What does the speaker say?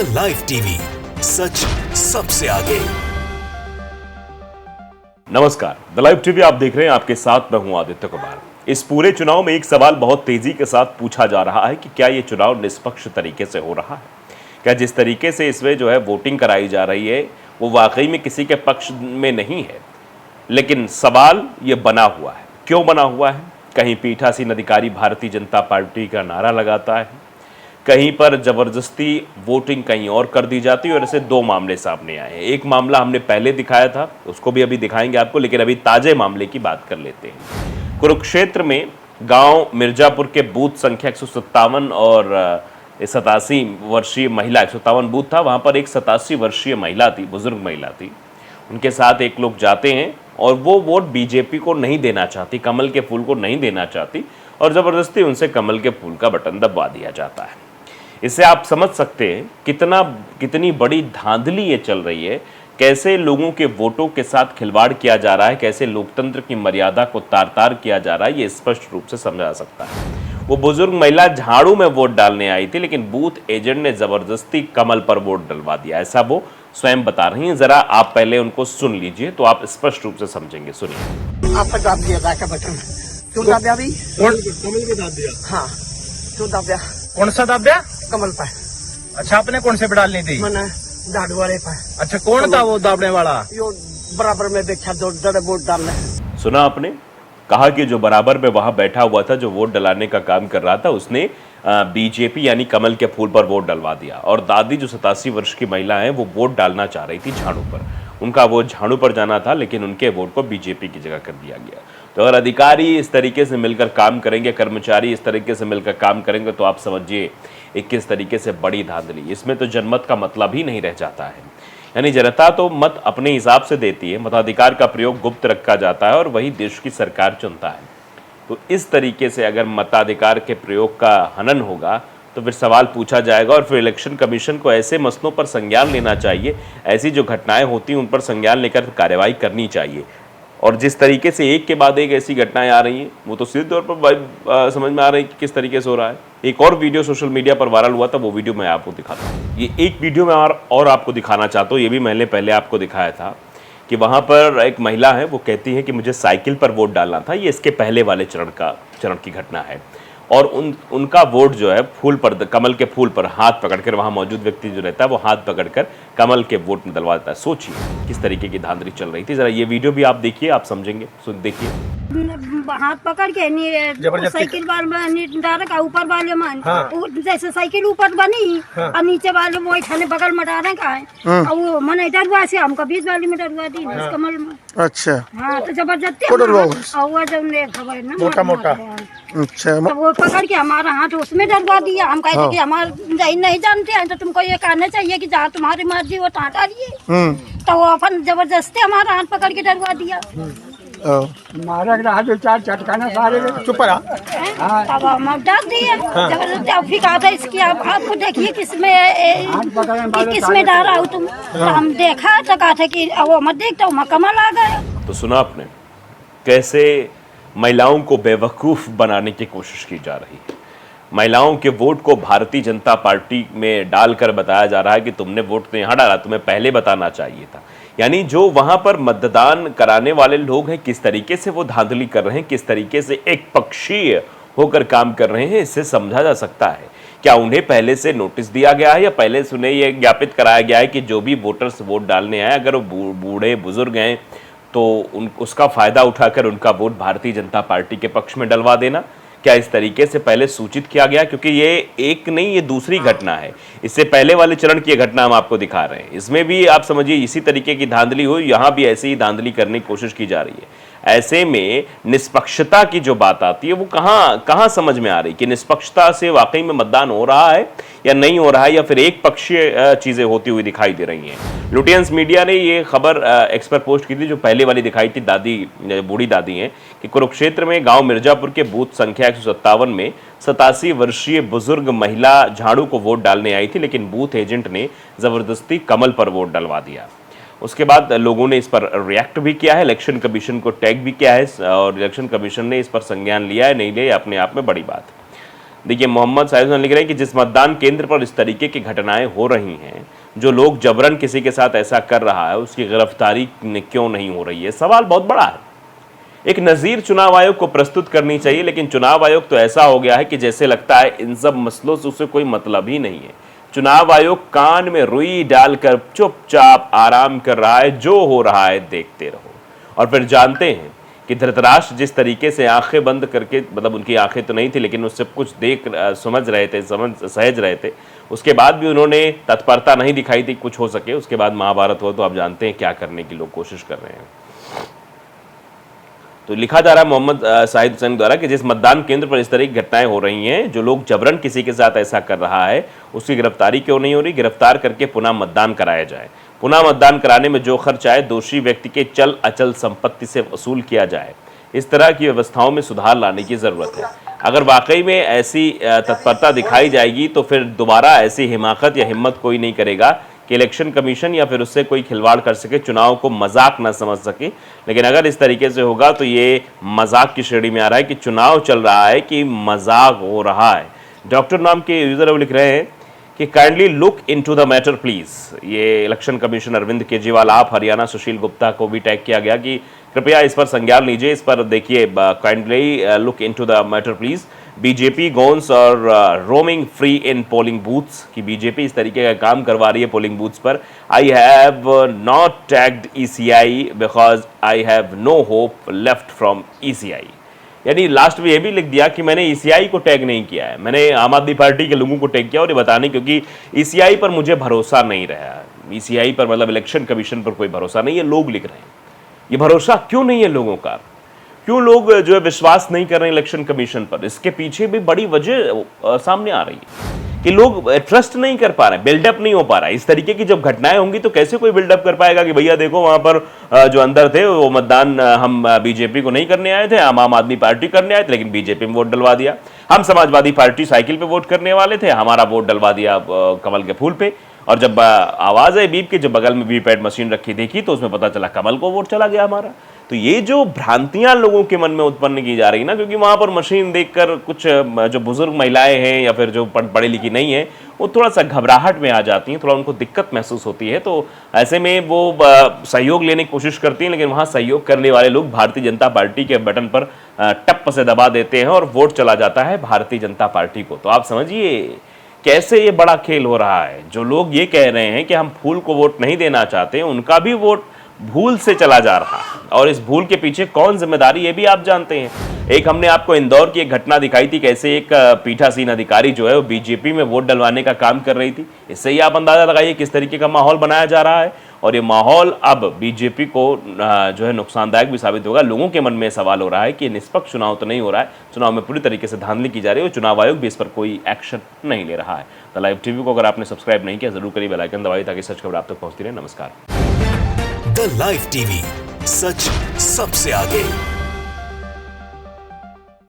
The live TV, सच सबसे आगे। नमस्कार, द लाइव टीवी आप देख रहे हैं। आपके साथ मैं हूं आदित्य कुमार। इस पूरे चुनाव में एक सवाल बहुत तेजी के साथ पूछा जा रहा है कि क्या ये चुनाव निष्पक्ष तरीके से हो रहा है? क्या जिस तरीके से इसमें जो है वोटिंग कराई जा रही है वो वाकई में किसी के पक्ष में नहीं है। लेकिन सवाल ये बना हुआ है। क्यों बना हुआ है? कहीं पीठासीन अधिकारी भारतीय जनता पार्टी का नारा लगाता है, कहीं पर जबरदस्ती वोटिंग कहीं और कर दी जाती है। और ऐसे दो मामले सामने आए हैं। एक मामला हमने पहले दिखाया था, उसको भी अभी दिखाएंगे आपको, लेकिन अभी ताजे मामले की बात कर लेते हैं। कुरुक्षेत्र में गांव मिर्जापुर के बूथ संख्या 157 और 87 वर्षीय महिला, 157 बूथ था, वहां पर एक 87 वर्षीय महिला थी, बुजुर्ग महिला थी। उनके साथ एक लोग जाते हैं और वो वोट बीजेपी को नहीं देना चाहती, कमल के फूल को नहीं देना चाहती, और ज़बरदस्ती उनसे कमल के फूल का बटन दबवा दिया जाता है। इससे आप समझ सकते हैं कितनी बड़ी धांधली ये चल रही है, कैसे लोगों के वोटों के साथ खिलवाड़ किया जा रहा है, कैसे लोकतंत्र की मर्यादा को तार-तार किया जा रहा है। ये स्पष्ट रूप से समझा जा सकता है। वो बुजुर्ग महिला झाड़ू में वोट डालने आई थी, लेकिन बूथ एजेंट ने जबरदस्ती कमल पर वोट डलवा दिया, ऐसा वो स्वयं बता रही हैं। जरा आप पहले उनको सुन लीजिए तो आप स्पष्ट रूप से समझेंगे। सुनिए। आपका दाब दिया था क्या बटन? क्यों दाब्या अभी? कमल पे दाब दिया। हाँ, क्यों दाब्या? कौन सा दाब दिया? कमल पर। अच्छा, आपने कौन से पे डालनी थी? मैंने झाड़ू वाले पर। अच्छा, कौन था वो दाबने वाला? यो बराबर में देखा दो जरा वोट डालने। सुना आपने? कहा कि जो बराबर में वहां बैठा हुआ था, जो वोट डलाने का काम कर रहा था, उसने बीजेपी यानी कमल के फूल पर वोट डलवा दिया। और दादी जो 87 वर्ष की महिला है, वो वोट डालना चाह रही थी झाड़ू पर। उनका वोट झाड़ू पर जाना था, लेकिन उनके वोट को बीजेपी की जगह कर दिया गया। तो अगर अधिकारी इस तरीके से मिलकर काम करेंगे, कर्मचारी इस तरीके से मिलकर काम करेंगे, तो आप समझिए किस तरीके से बड़ी धांधली। इसमें तो जनमत का मतलब ही नहीं रह जाता है। यानी जनता तो मत अपने हिसाब से देती है, मताधिकार का प्रयोग गुप्त रखा जाता है और वही देश की सरकार चुनता है। तो इस तरीके से अगर मताधिकार के प्रयोग का हनन होगा तो फिर सवाल पूछा जाएगा, और फिर इलेक्शन कमीशन को ऐसे मसलों पर संज्ञान लेना चाहिए, ऐसी जो घटनाएं होती हैं उन पर संज्ञान लेकर कार्रवाई करनी चाहिए। और जिस तरीके से एक के बाद एक ऐसी घटनाएं आ रही हैं, वो तो सीधे तौर पर समझ में आ रही है कि किस तरीके से हो रहा है। एक और वीडियो सोशल मीडिया पर वायरल हुआ था, वो वीडियो मैं आपको दिखाता हूँ। ये एक वीडियो में और आपको दिखाना चाहता हूँ। ये भी मैंने पहले आपको दिखाया था कि वहाँ पर एक महिला है, वो कहती है कि मुझे साइकिल पर वोट डालना था। ये इसके पहले वाले चरण की घटना है। और उनका वोट जो है फूल पर, कमल के फूल पर हाथ पकड़कर, वहाँ मौजूद व्यक्ति जो रहता है वो हाथ पकड़कर कमल के वोट में डलवा देता है। सोचिए किस तरीके की धांधली चल रही थी। जरा ये वीडियो भी आप देखिए, आप समझेंगे। देखिए, हाथ पकड़ के साइकिल वाले ऊपर वाले मन, जैसे साइकिल ऊपर बनी और नीचे वाले वो इठाने बगल में डाले का है, और वो मन डरवा से हमको बीच वाली में डरवा दी कमल में। अच्छा, हाँ, तो जबरदस्ती खबर ना मोटा मोटा। अच्छा, तो वो पकड़ के हमारा हाथ उसमें डरवा दिया। हम कहते कि हमारे नहीं जानते हैं, तो तुमको ये कहना चाहिए कि जहाँ तुम्हारी मर्जी वो तहाँ डालिए। तो वो अपन जबरदस्ती हमारा हाथ पकड़ के डरवा दिया। हमारा जो चार चटकाना सारे चुप रहा। तब हम डाल दिए जबरदस्ती। अब फिर कहा था इसकी आपको देखिए किसमें डाल रहा हूँ तुम। तो हम देखा तो कहा था कि वो मत देखता हूँ, कमल आ गया। तो सुना आपने कैसे महिलाओं को बेवकूफ़ बनाने की कोशिश की जा रही है। महिलाओं के वोट को भारतीय जनता पार्टी में डालकर बताया जा रहा है कि तुमने वोट तो यहाँ डाला, तुम्हें पहले बताना चाहिए था। यानी जो वहाँ पर मतदान कराने वाले लोग हैं, किस तरीके से वो धांधली कर रहे हैं, किस तरीके से एक पक्षीय होकर काम कर रहे हैं, इससे समझा जा सकता है। क्या उन्हें पहले से नोटिस दिया गया है या पहले से उन्हें यह ज्ञापित कराया गया है कि जो भी वोटर्स वोट डालने आए, अगर वो बूढ़े बुजुर्ग हैं तो उसका फ़ायदा उठाकर उनका वोट भारतीय जनता पार्टी के पक्ष में डलवा देना? क्या इस तरीके से पहले सूचित किया गया? क्योंकि ये एक नहीं, ये दूसरी घटना है। इससे पहले वाले चरण की घटना हम आपको दिखा रहे हैं। इसमें भी आप समझिए इसी तरीके की धांधली हुई, यहाँ भी ऐसे ही धांधली करने की कोशिश की जा रही है। ऐसे में निष्पक्षता की जो बात आती है वो कहाँ समझ में आ रही कि निष्पक्षता से वाकई में मतदान हो रहा है या नहीं हो रहा है, या फिर एक पक्षीय चीज़ें होती हुई दिखाई दे रही हैं। लुटियंस मीडिया ने ये खबर एक्स पर पोस्ट की थी, जो पहले वाली दिखाई थी, बूढ़ी दादी हैं, कि कुरुक्षेत्र में गांव मिर्जापुर के बूथ संख्या 157 में 87 वर्षीय बुजुर्ग महिला झाड़ू को वोट डालने आई थी, लेकिन बूथ एजेंट ने जबरदस्ती कमल पर वोट डलवा दिया। उसके बाद लोगों ने इस पर रिएक्ट भी किया है, इलेक्शन कमीशन को टैग भी किया है, और इलेक्शन कमीशन ने इस पर संज्ञान लिया है नहीं लिया, अपने आप में बड़ी बात है। देखिए मोहम्मद साहिद लिख रहे हैं कि जिस मतदान केंद्र पर इस तरीके की घटनाएं हो रही हैं, जो लोग जबरन किसी के साथ ऐसा कर रहा है, उसकी गिरफ्तारी क्यों नहीं हो रही है। सवाल बहुत बड़ा है। एक नज़ीर चुनाव आयोग को प्रस्तुत करनी चाहिए, लेकिन चुनाव आयोग तो ऐसा हो गया है कि जैसे लगता है इन सब मसलों से उसे कोई मतलब ही नहीं है। चुनाव आयोग कान में रुई डालकर चुपचाप आराम कर रहा है, जो हो रहा है देखते रहो। और फिर जानते हैं कि धृतराष्ट्र जिस तरीके से आंखें बंद करके, मतलब उनकी आंखें तो नहीं थी लेकिन उससे कुछ देख समझ रहे थे, सहज रहे थे, उसके बाद भी उन्होंने तत्परता नहीं दिखाई थी कुछ हो सके। उसके बाद महाभारत हो तो आप जानते हैं क्या करने की लोग कोशिश कर रहे हैं। तो लिखा जा रहा है मोहम्मद साहिद हुसैन द्वारा कि जिस मतदान केंद्र पर इस तरह की घटनाएं हो रही हैं, जो लोग जबरन किसी के साथ ऐसा कर रहा है, उसकी गिरफ्तारी क्यों नहीं हो रही। गिरफ्तार करके पुनः मतदान कराया जाए। पुनः मतदान कराने में जो खर्च आए दोषी व्यक्ति के चल अचल संपत्ति से वसूल किया जाए। इस तरह की व्यवस्थाओं में सुधार लाने की जरूरत है। अगर वाकई में ऐसी तत्परता दिखाई जाएगी तो फिर दोबारा ऐसी हिमाकत या हिम्मत कोई नहीं करेगा कि इलेक्शन कमीशन या फिर उससे कोई खिलवाड़ कर सके, चुनाव को मजाक ना समझ सके। लेकिन अगर इस तरीके से होगा तो ये मजाक की श्रेणी में आ रहा है कि चुनाव चल रहा है कि मजाक हो रहा है। डॉक्टर नाम के यूजर लिख रहे हैं कि kindly look into the matter please. ये इलेक्शन कमीशन अरविंद केजरीवाल, आप हरियाणा सुशील गुप्ता को भी टैग किया गया कि कृपया इस पर संज्ञान लीजिए, इस पर देखिए, kindly look into the matter please. BJP goons और roaming free in polling booths, कि बीजेपी इस तरीके का काम करवा रही है पोलिंग बूथ्स पर। I have not tagged ECI because I have no hope left from ECI. यानी लास्ट में ये भी लिख दिया कि मैंने ईसीआई को टैग नहीं किया है, मैंने आम आदमी पार्टी के लोगों को टैग किया। और ये बताने क्योंकि ईसीआई पर मुझे भरोसा नहीं रहा। ईसीआई पर मतलब इलेक्शन कमीशन पर कोई भरोसा नहीं है, लोग लिख रहे हैं। ये भरोसा क्यों नहीं है लोगों का, क्यों लोग जो है विश्वास नहीं कर रहे हैं इलेक्शन कमीशन पर। इसके पीछे भी बड़ी वजह सामने आ रही है कि लोग ट्रस्ट नहीं कर पा रहे हैं, बिल्डअप नहीं हो पा रहा है। इस तरीके की जब घटनाएं होंगी तो कैसे कोई बिल्डअप कर पाएगा कि भैया देखो वहां पर जो अंदर थे वो मतदान हम बीजेपी को नहीं करने आए थे, हम आम आदमी पार्टी करने आए थे, लेकिन बीजेपी में वोट डलवा दिया। हम समाजवादी पार्टी साइकिल पे वोट करने वाले थे, हमारा वोट डलवा दिया कमल के फूल पे। और जब आवाज आई बीप के, जब बगल में वीवीपैट मशीन रखी देखी तो उसमें पता चला कमल को वोट चला गया हमारा। तो ये जो भ्रांतियां लोगों के मन में उत्पन्न की जा रही ना, क्योंकि वहां पर मशीन देखकर कुछ जो बुजुर्ग महिलाएं हैं या फिर जो पढ़ी लिखी नहीं है वो थोड़ा सा घबराहट में आ जाती हैं, थोड़ा उनको दिक्कत महसूस होती है। तो ऐसे में वो सहयोग लेने की कोशिश करती हैं, लेकिन वहां सहयोग करने वाले लोग भारतीय जनता पार्टी के बटन पर टप से दबा देते हैं और वोट चला जाता है भारतीय जनता पार्टी को। तो आप समझिए कैसे ये बड़ा खेल हो रहा है। जो लोग ये कह रहे हैं कि हम फूल को वोट नहीं देना चाहते, उनका भी वोट भूल से चला जा रहा है। और इस भूल के पीछे कौन जिम्मेदारी, ये भी आप जानते हैं। एक हमने आपको इंदौर की एक घटना दिखाई थी, कैसे एक पीठासीन अधिकारी जो है वो बीजेपी में वोट डलवाने का काम कर रही थी। इससे ही आप अंदाजा लगाइए किस तरीके का माहौल बनाया जा रहा है। और ये माहौल अब बीजेपी को जो है नुकसानदायक भी साबित होगा। लोगों के मन में सवाल हो रहा है कि निष्पक्ष चुनाव तो नहीं हो रहा है, चुनाव में पूरी तरीके से धांधली की जा रही है और चुनाव आयोग भी इस पर कोई एक्शन नहीं ले रहा है। द लाइव टीवी को अगर आपने सब्सक्राइब नहीं किया जरूर करिए, बेल आइकन दबाइए ताकि सच खबर आप तक पहुंचती रहे। नमस्कार। द लाइव टीवी, सच सबसे आगे।